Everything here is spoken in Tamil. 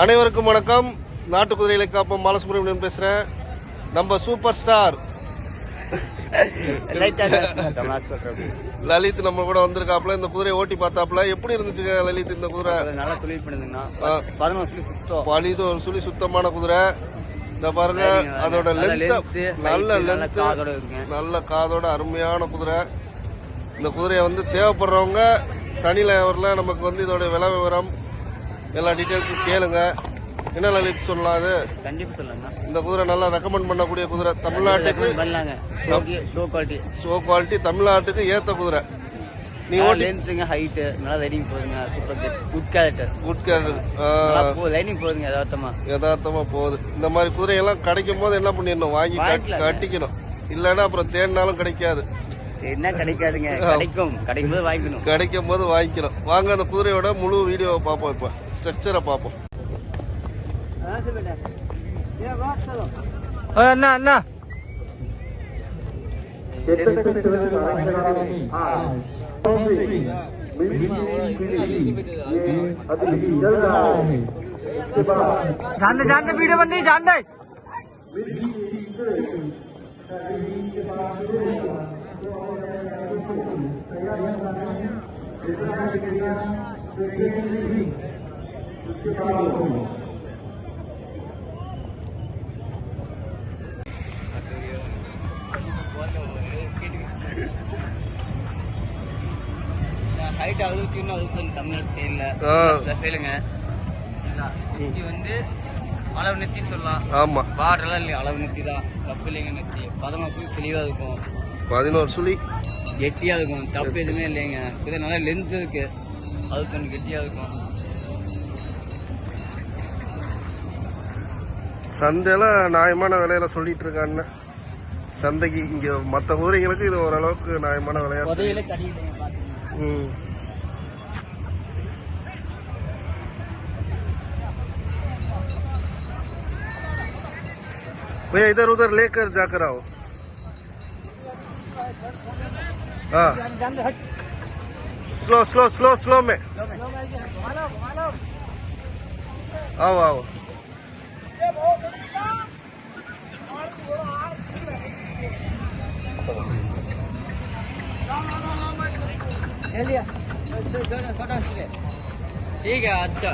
அனைவருக்கும் வணக்கம். நாட்டு குதிரைகளை காப்போம் பாலசுப்ரமணியன் பேசுறேன். நம்ம சூப்பர் ஸ்டார் லலித் நம்ம கூட வந்திருக்காப்ல. இந்த குதிரையை ஓட்டி பார்த்தாப்ல. எப்படி இருந்துச்சுங்க லலித்? இந்த குதிரை நல்லா தொழில் பண்ணுதுங்கண்ணா. ஒரு சுழி சுத்தமான குதிரை. இந்த பாருங்க, அதோட லென்த் நல்ல லென்த், நல்ல காதோட அருமையான குதிரை. இந்த குதிரையை வந்து தேவைப்படுறவங்க தனியில நமக்கு இதோட விலை விவரம் எல்லா டீட்டெயில்ஸும் கேளுங்க. என்ன லலித் சொல்லலாம்? அது கண்டிப்பா சொல்லலாம். இந்த குதிரை நல்லா ரெக்கமெண்ட் பண்ணக்கூடிய குதிரை. தமிழ்நாட்டுக்கு ஷோ குவாலிட்டி, தமிழ்நாட்டுக்கு ஏத்த குதிரை. நீ லென்த்ங்க, ஹைட், நல்லா ரைடிங் போகுதுங்க. சூப்பர் குட் கேரக்டர், ரைடிங் போகுதுங்க. யதார்த்தமா போகுது. இந்த மாதிரி குதிரையெல்லாம் கிடைக்கும் போது என்ன பண்ணிடணும்? வாங்கி கட்டிக்கணும். இல்லன்னா அப்புறம் தேடினாலும் கிடைக்காது. என்ன கிடைக்காதுங்க, கிடைக்கும் போது வாங்கிக்கணும். கிடைக்கும் போது வாங்கிக்கணும். வாங்க அந்த குதிரையோட முழு வீடியோவை பார்ப்போம். இப்ப ஸ்ட்ரக்சரை பார்ப்போம். அண்ணா அண்ணா जानते वीडियो बन रही जानते ஹைட் அதுக்கு தமிழ் ஸ்டைல்ல நெத்தி வந்து அளவு நெத்தின்னு சொல்லலாம். ஆமா, பார்டர்லாம் இல்லையா, அளவு நெத்தி தான். தப்பு இல்லைங்க. நெத்தி 11 சுழி தெளிவா இருக்கும். 11 சுழி கெட்டியா இருக்கும். தப்பு எதுவுமே இல்லைங்க. இது நல்லா லென்த் இருக்கு. அது கொஞ்சம் கெட்டியா இருக்கும். சந்தையில நியாயமான விலையில சொல்லிட்டு இருக்கான்னு. சந்தைக்கு இங்க மற்ற குதிரைகளுக்கு இது ஓரளவுக்கு நியாயமான விலையா. भैया इधर उधर लेकर जाकर आओ. हाँ, स्लो स्लो स्लो स्लो में आओ आओ. ठीक है. अच्छा